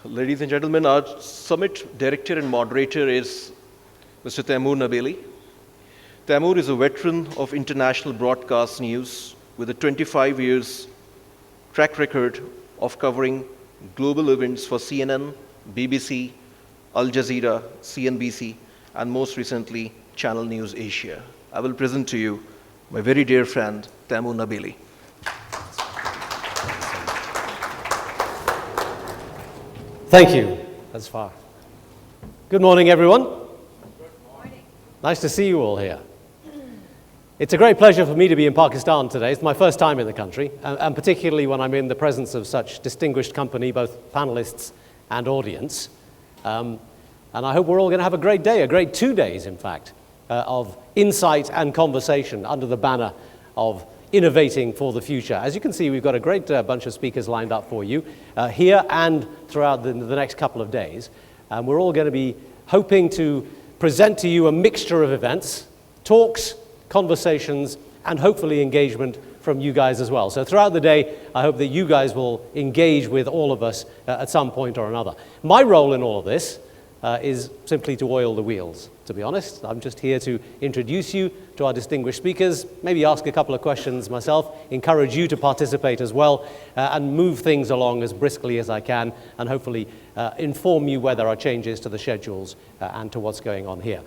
Ladies and gentlemen, our summit director and moderator is Mr. Taimur Nabeli. Taimur is a veteran of international broadcast news with a 25 years track record of covering global events for CNN, BBC, Al Jazeera, CNBC, and most recently, Channel News Asia. I will present to you my very dear friend, Taimur Nabeli. Thank you. That's far. Good morning, everyone. Good morning. Nice to see you all here. It's a great pleasure for me to be in Pakistan today. It's my first time in the country, and particularly when I'm in the presence of such distinguished company, both panelists and audience. And I hope we're all going to have a great day, a great 2 days, in fact, of insight and conversation under the banner of Innovating for the Future. As you can see, we've got a great bunch of speakers lined up for you here and throughout the next couple of days. And we're all going to be hoping to present to you a mixture of events, talks, conversations, and hopefully engagement from you guys as well. So throughout the day, I hope that you guys will engage with all of us at some point or another. My role in all of this is simply to oil the wheels, to be honest. I'm just here to introduce you to our distinguished speakers, maybe ask a couple of questions myself, encourage you to participate as well, and move things along as briskly as I can, and hopefully inform you where there are changes to the schedules and to what's going on here.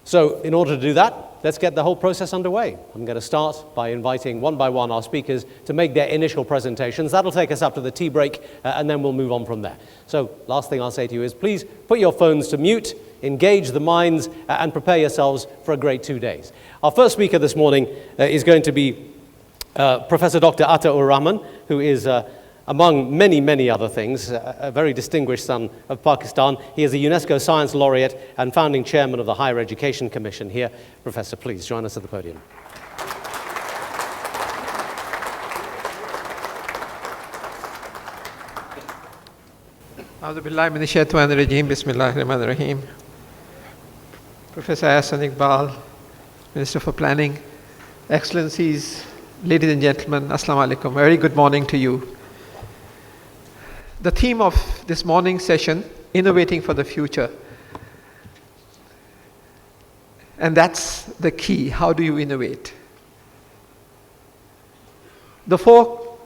So in order to do that, let's get the whole process underway. I'm going to start by inviting one by one our speakers to make their initial presentations. That'll take us up to the tea break, and then we'll move on from there. So last thing I'll say to you is please put your phones to mute, engage the minds, and prepare yourselves for a great 2 days. Our first speaker this morning is going to be Professor Dr. Atta Rahman, who is among many, many other things, a very distinguished son of Pakistan. He is a UNESCO Science Laureate and founding chairman of the Higher Education Commission here. Professor, please join us at the podium. A'udhu billahi minash shaitanir rajeem. Bismillahir rahmanir rahim. Professor Ahsan Iqbal, Minister for Planning, Excellencies, ladies and gentlemen, Assalamu alaikum. Very good morning to you. The theme of this morning's session, Innovating for the Future. And that's the key. How do you innovate? The 4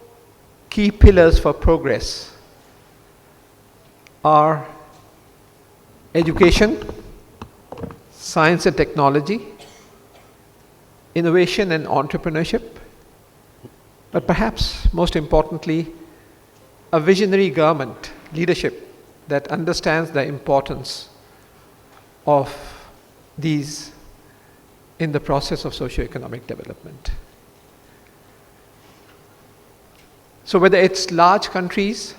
key pillars for progress are education, science and technology, innovation and entrepreneurship, but perhaps most importantly, a visionary government leadership that understands the importance of these in the process of socio-economic development. So whether it's large countries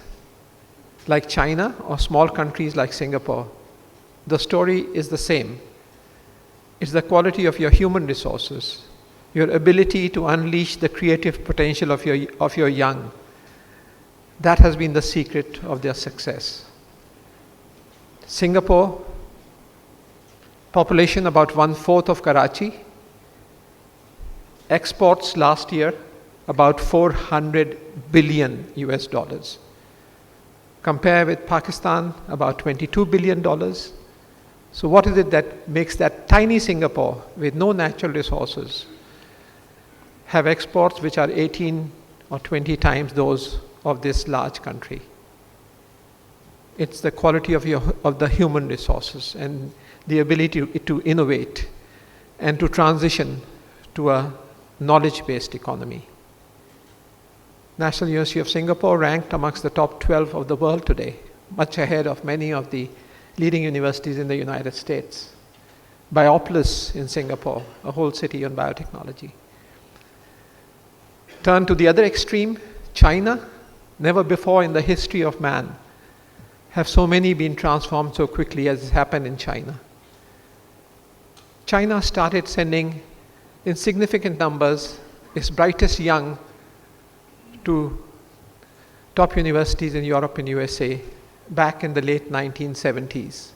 like China or small countries like Singapore, the story is the same. It's the quality of your human resources, your ability to unleash the creative potential of your young. That has been the secret of their success. Singapore, population about 1/4 of Karachi, exports last year about $400 billion US. Compare with Pakistan, about $22 billion. So what is it that makes that tiny Singapore with no natural resources have exports which are 18 or 20 times those of this large country? It's the quality of the human resources and the ability to innovate and to transition to a knowledge-based economy. National University of Singapore ranked amongst the top 12 of the world today, much ahead of many of the leading universities in the United States. Biopolis in Singapore, a whole city on biotechnology. Turn to the other extreme, China. Never before in the history of man have so many been transformed so quickly as has happened in China. China started sending in significant numbers its brightest young to top universities in Europe and USA back in the late 1970s.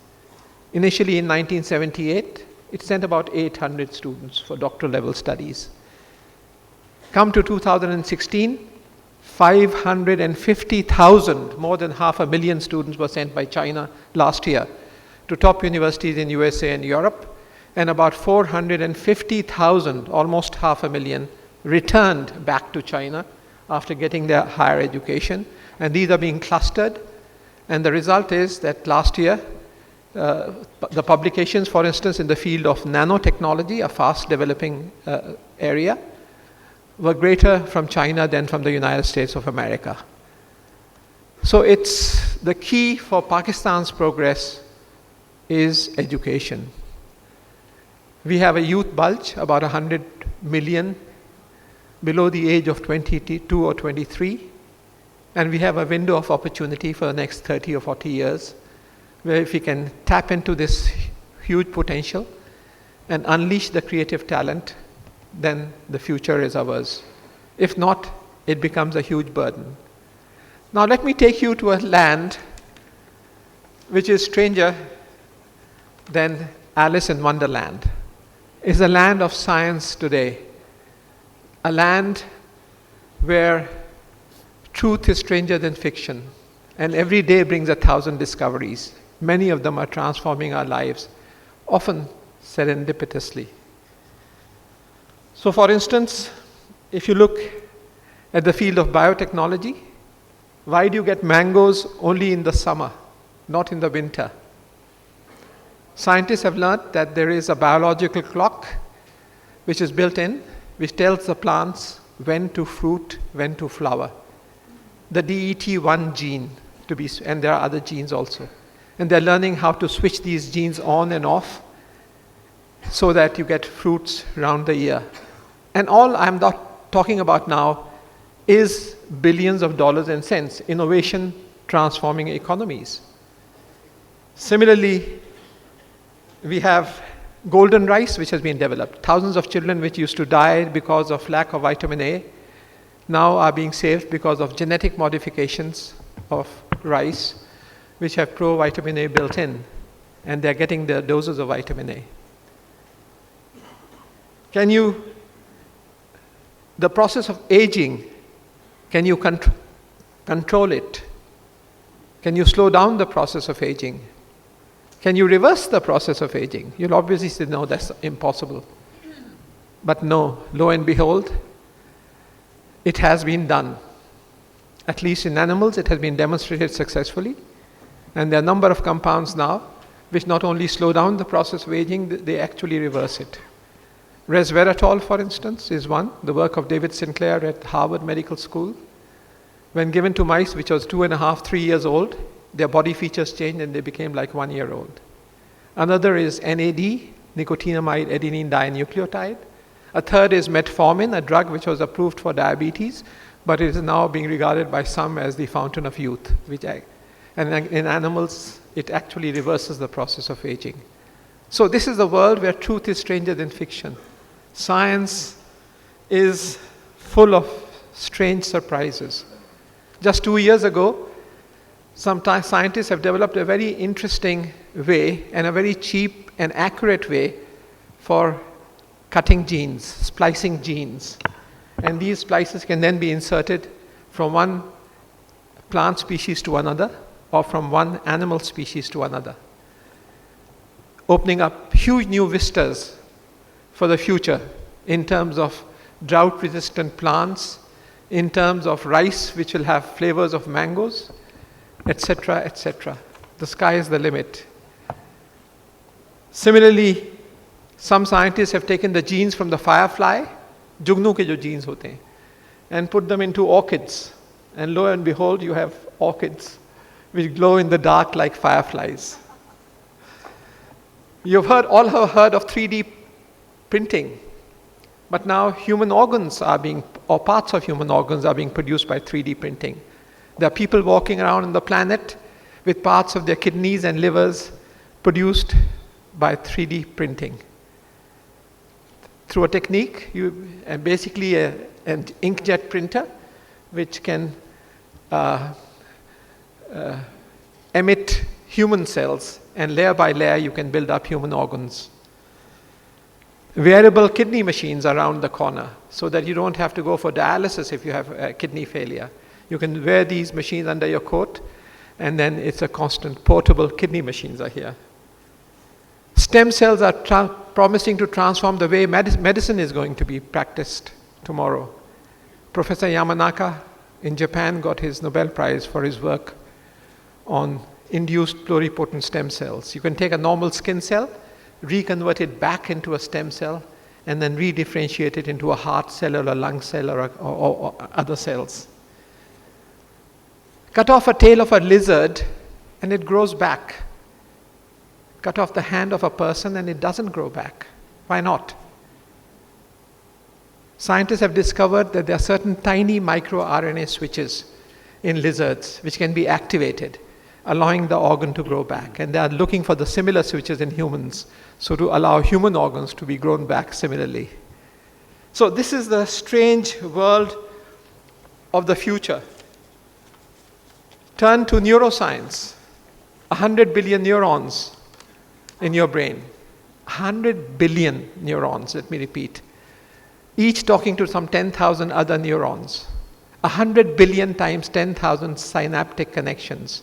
Initially in 1978, it sent about 800 students for doctoral level studies. Come to 2016, 550,000, more than 500,000 students were sent by China last year to top universities in USA and Europe, and about 450,000, almost 500,000, returned back to China after getting their higher education. And these are being clustered. And the result is that last year, the publications, for instance, in the field of nanotechnology, a fast developing area, were greater from China than from the United States of America. So it's the key for Pakistan's progress is education. We have a youth bulge, about 100 million below the age of 22 or 23, and we have a window of opportunity for the next 30 or 40 years, where if we can tap into this huge potential and unleash the creative talent, then the future is ours. If not, it becomes a huge burden. Now let me take you to a land which is stranger than Alice in Wonderland. It's a land of science today, a land where truth is stranger than fiction, and every day brings 1,000 discoveries. Many of them are transforming our lives, often serendipitously. So for instance, if you look at the field of biotechnology, why do you get mangoes only in the summer, not in the winter? Scientists have learned that there is a biological clock which is built in, which tells the plants when to fruit, when to flower. The DET1 gene, and there are other genes also. And they're learning how to switch these genes on and off so that you get fruits round the year. And all I'm not talking about now is billions of dollars and cents, innovation transforming economies. Similarly, we have golden rice which has been developed. Thousands of children which used to die because of lack of vitamin A now are being saved because of genetic modifications of rice which have pro-vitamin A built in, and they're getting their doses of vitamin A. The process of aging, can you control it? Can you slow down the process of aging? Can you reverse the process of aging? You'll obviously say, no, that's impossible. But no, lo and behold, it has been done. At least in animals, it has been demonstrated successfully. And there are a number of compounds now which not only slow down the process of aging, they actually reverse it. Resveratrol, for instance, is one, the work of David Sinclair at Harvard Medical School. When given to mice which was 2.5, 3 years old, their body features changed and they became like 1 year old. Another is NAD, nicotinamide adenine dinucleotide. A third is metformin, a drug which was approved for diabetes, but it is now being regarded by some as the fountain of youth. And in animals, it actually reverses the process of aging. So this is the world where truth is stranger than fiction. Science is full of strange surprises. Just 2 years ago, some scientists have developed a very interesting way and a very cheap and accurate way for cutting genes, splicing genes. And these splices can then be inserted from one plant species to another or from one animal species to another, opening up huge new vistas for the future in terms of drought-resistant plants, in terms of rice which will have flavors of mangoes, etc., etc. The sky is the limit. Similarly, some scientists have taken the genes from the firefly, jugnu ke jo genes hote hain, and put them into orchids. And lo and behold, you have orchids which glow in the dark like fireflies. You've all have heard of 3D printing, but now human organs or parts of human organs are being produced by 3D printing. There are people walking around on the planet with parts of their kidneys and livers produced by 3D printing. Through a technique, basically an inkjet printer, which can emit human cells, and layer by layer you can build up human organs. Wearable kidney machines around the corner, so that you don't have to go for dialysis if you have kidney failure. You can wear these machines under your coat, and then it's a constant. Portable kidney machines are here. Stem cells are promising to transform the way medicine is going to be practiced tomorrow. Professor Yamanaka in Japan got his Nobel Prize for his work on induced pluripotent stem cells. You can take a normal skin cell, reconvert it back into a stem cell, and then redifferentiate it into a heart cell or a lung cell or other cells. Cut off a tail of a lizard and it grows back. Cut off the hand of a person and it doesn't grow back. Why not? Scientists have discovered that there are certain tiny microRNA switches in lizards which can be activated, allowing the organ to grow back. And they are looking for the similar switches in humans, so to allow human organs to be grown back similarly. So this is the strange world of the future. Turn to neuroscience. 100 billion neurons in your brain. 100 billion neurons, let me repeat. Each talking to some 10,000 other neurons. 100 billion times 10,000 synaptic connections.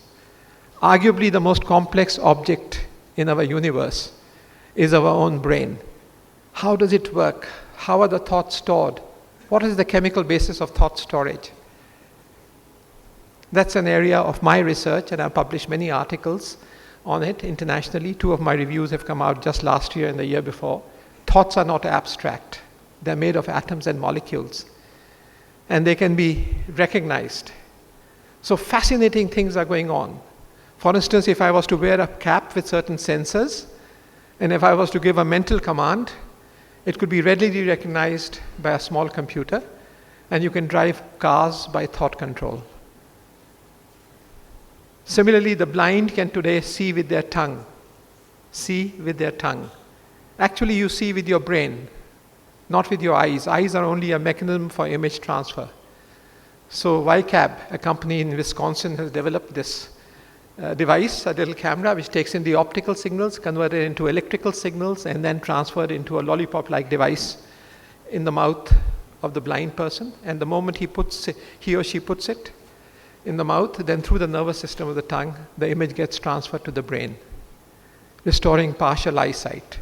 Arguably the most complex object in our universe is our own brain. How does it work? How are the thoughts stored? What is the chemical basis of thought storage? That's an area of my research, and I've published many articles on it internationally. 2 of my reviews have come out just last year and the year before. Thoughts are not abstract. They're made of atoms and molecules, and they can be recognized. So fascinating things are going on. For instance, if I was to wear a cap with certain sensors, and if I was to give a mental command, it could be readily recognized by a small computer, and you can drive cars by thought control. Similarly, the blind can today see with their tongue. See with their tongue. Actually, you see with your brain, not with your eyes. Eyes are only a mechanism for image transfer. So YCAB, a company in Wisconsin, has developed this device, a little camera, which takes in the optical signals, converted into electrical signals, and then transferred into a lollipop-like device in the mouth of the blind person. And the moment he or she puts it in the mouth, then through the nervous system of the tongue, the image gets transferred to the brain, restoring partial eyesight.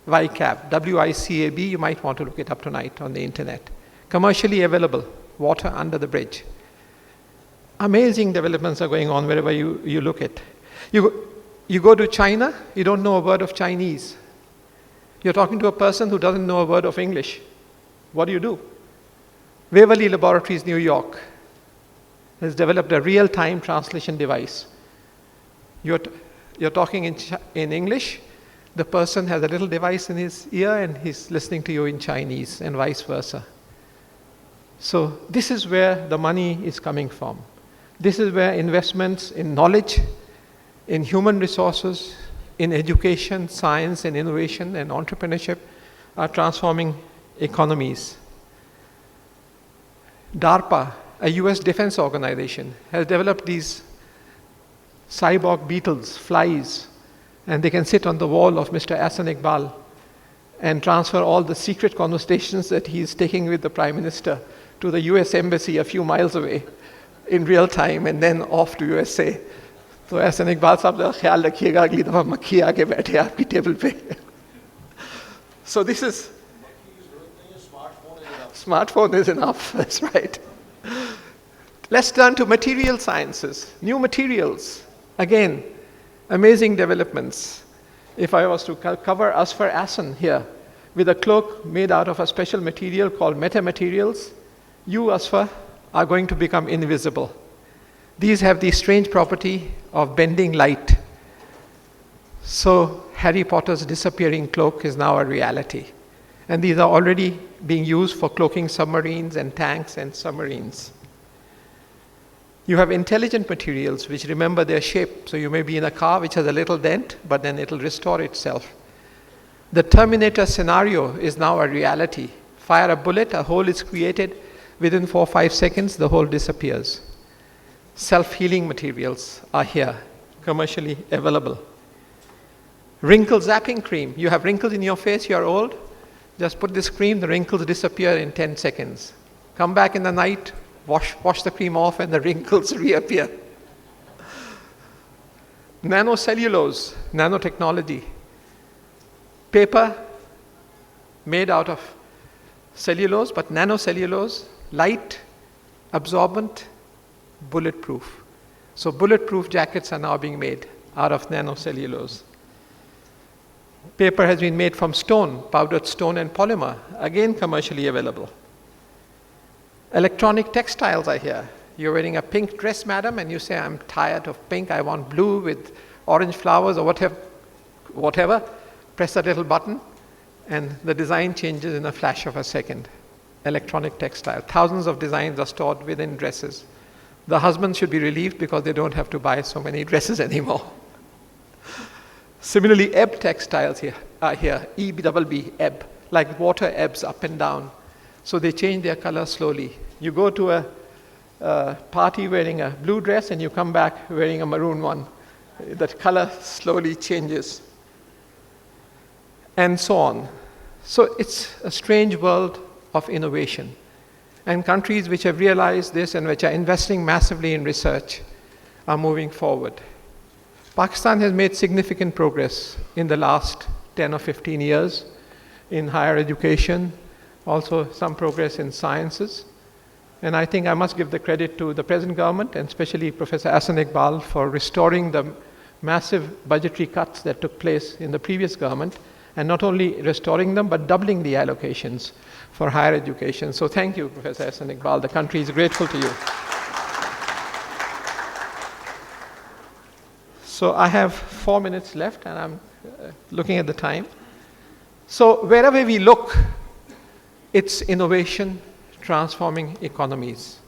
YCAB, W-I-C-A-B, you might want to look it up tonight on the internet. Commercially available, water under the bridge. Amazing developments are going on wherever you look at. You go to China, you don't know a word of Chinese. You're talking to a person who doesn't know a word of English. What do? Waverly Laboratories, New York, has developed a real-time translation device. You're talking in English, the person has a little device in his ear and he's listening to you in Chinese, and vice versa. So this is where the money is coming from. This is where investments in knowledge, in human resources, in education, science, and innovation and entrepreneurship are transforming economies. DARPA, a US defense organization, has developed these cyborg beetles, flies, and they can sit on the wall of Mr. Hassan Iqbal and transfer all the secret conversations that he's taking with the Prime Minister to the US Embassy a few miles away in real time, and then off to USA. So Hassan Iqbal साहब जरा ख्याल रखिएगा अगली दफा मक्खी आके बैठे आपकी टेबल पे. So this is smartphone is enough. That's right. Let's turn to material sciences, new materials. Again, amazing developments. If I was to cover Asfar Asan here with a cloak made out of a special material called metamaterials, you, Asfar, are going to become invisible. These have the strange property of bending light. So Harry Potter's disappearing cloak is now a reality. And these are already being used for cloaking submarines and tanks and submarines. You have intelligent materials which remember their shape. So you may be in a car which has a little dent, but then it'll restore itself. The Terminator scenario is now a reality. Fire a bullet, a hole is created. Within 4 or 5 seconds, the hole disappears. Self-healing materials are here, commercially available. Wrinkle zapping cream. You have wrinkles in your face, you're old. Just put this cream, the wrinkles disappear in 10 seconds. Come back in the night, wash the cream off and the wrinkles reappear. Nanocellulose, nanotechnology. Paper made out of cellulose, but nanocellulose, light, absorbent, bulletproof. So bulletproof jackets are now being made out of nanocellulose. Paper has been made from stone, powdered stone and polymer, again commercially available. Electronic textiles are here. You're wearing a pink dress, madam, and you say, I'm tired of pink, I want blue with orange flowers or whatever. Press a little button, and the design changes in a flash of a second. Electronic textile. Thousands of designs are stored within dresses. The husbands should be relieved because they don't have to buy so many dresses anymore. Similarly, ebb textiles are here, E-B-B-B, ebb, like water ebbs up and down. So they change their color slowly. You go to a party wearing a blue dress and you come back wearing a maroon one. That color slowly changes. And so on. So it's a strange world of innovation. And countries which have realized this and which are investing massively in research are moving forward. Pakistan has made significant progress in the last 10 or 15 years in higher education, also some progress in sciences. And I think I must give the credit to the present government and especially Professor Hassan Iqbal for restoring the massive budgetary cuts that took place in the previous government, and not only restoring them, but doubling the allocations for higher education. So thank you, Professor Hassan Iqbal. The country is grateful to you. So I have 4 minutes left, and I'm looking at the time. So wherever we look, it's innovation transforming economies.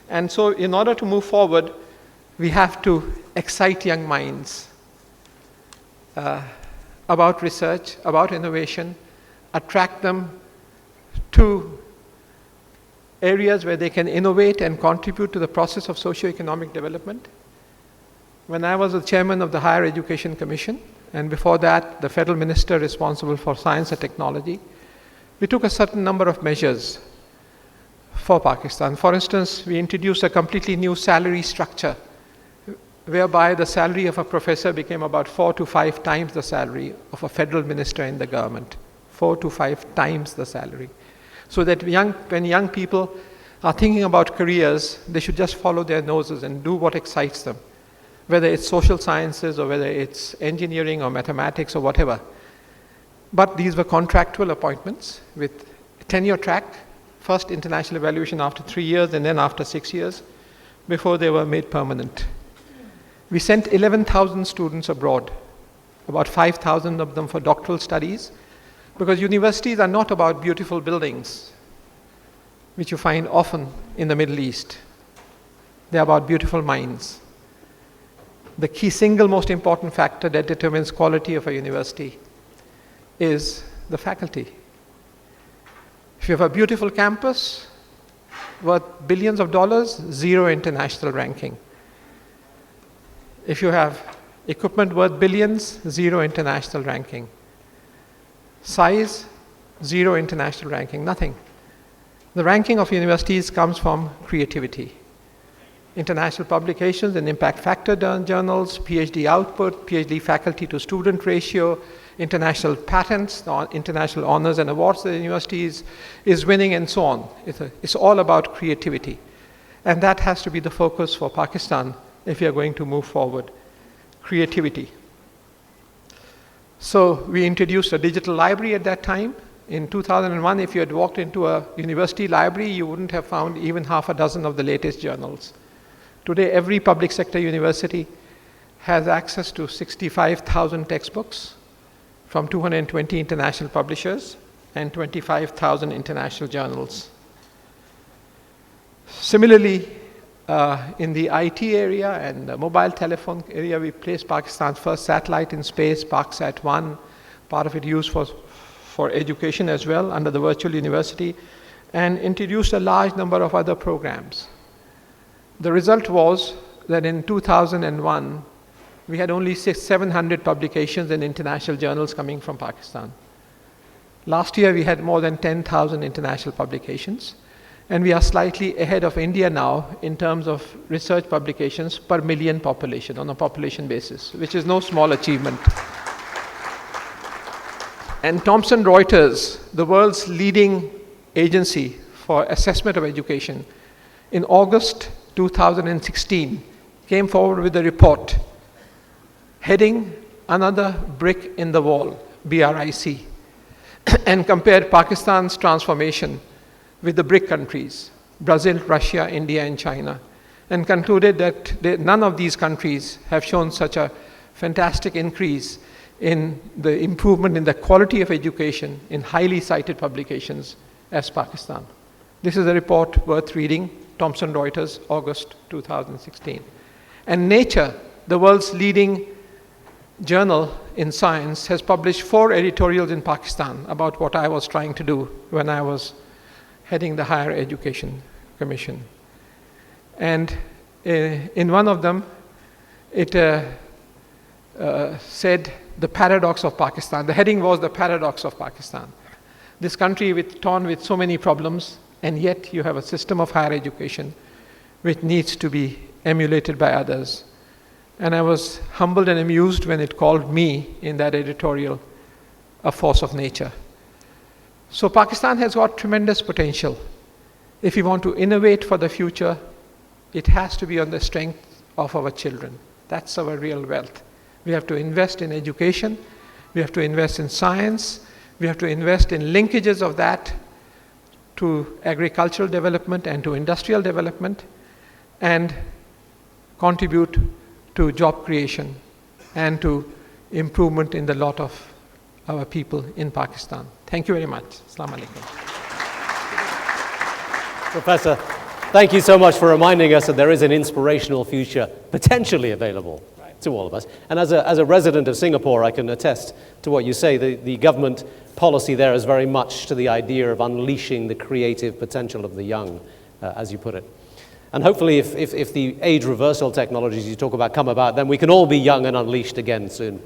And so in order to move forward, we have to excite young minds about research, about innovation, attract them to areas where they can innovate and contribute to the process of socio-economic development. When I was the chairman of the Higher Education Commission, and before that, the federal minister responsible for science and technology, we took a certain number of measures for Pakistan. For instance, we introduced a completely new salary structure, whereby the salary of a professor became about 4 to 5 times the salary of a federal minister in the government. 4 to 5 times the salary. So that when young people are thinking about careers, they should just follow their noses and do what excites them, whether it's social sciences or whether it's engineering or mathematics or whatever. But these were contractual appointments with a tenure track, first international evaluation after 3 years and then after 6 years, before they were made permanent. We sent 11,000 students abroad, about 5,000 of them for doctoral studies, because universities are not about beautiful buildings, which you find often in the Middle East. They're about beautiful minds. The key single most important factor that determines quality of a university is the faculty. If you have a beautiful campus worth billions of dollars, 0 international ranking. If you have equipment worth billions, 0 international ranking. Size, 0 international ranking, nothing. The ranking of universities comes from creativity. International publications and impact factor journals, PhD output, PhD faculty to student ratio, international patents, international honors and awards that the university is winning, and so on. It's all about creativity. And that has to be the focus for Pakistan if we are going to move forward. Creativity. So we introduced a digital library at that time. In 2001, if you had walked into a university library, you wouldn't have found even half a dozen of the latest journals. Today, every public sector university has access to 65,000 textbooks from 220 international publishers and 25,000 international journals. Similarly, in the IT area and the mobile telephone area, we placed Pakistan's first satellite in space, ParkSat-1, part of it used for education as well under the virtual university, and introduced a large number of other programs. The result was that in 2001, we had only 700 publications in international journals coming from Pakistan. Last year, we had more than 10,000 international publications. And we are slightly ahead of India now in terms of research publications per million population on a population basis, which is no small achievement. And Thomson Reuters, the world's leading agency for assessment of education, in August 2016 came forward with a report heading Another Brick in the Wall, BRIC, and compared Pakistan's transformation with the BRIC countries, Brazil, Russia, India, and China, and concluded that none of these countries have shown such a fantastic increase in the improvement in the quality of education in highly cited publications as Pakistan. This is a report worth reading, Thomson Reuters, August 2016. And Nature, the world's leading journal in science, has published 4 editorials in Pakistan about what I was trying to do when I was heading the Higher Education Commission. And in one of them, it said the paradox of Pakistan. The heading was the paradox of Pakistan. This country torn with so many problems, and yet you have a system of higher education which needs to be emulated by others. And I was humbled and amused when it called me in that editorial a force of nature. So Pakistan has got tremendous potential. If we want to innovate for the future, it has to be on the strength of our children. That's our real wealth. We have to invest in education, we have to invest in science, we have to invest in linkages of that to agricultural development and to industrial development, and contribute to job creation and to improvement in the lot of our people in Pakistan. Thank you very much. Assalamu alaikum. Professor, thank you so much for reminding us that there is an inspirational future potentially available to all of us. And as a resident of Singapore, I can attest to what you say. The government policy there is very much to the idea of unleashing the creative potential of the young, as you put it. And hopefully if the age reversal technologies you talk about come about, then we can all be young and unleashed again soon.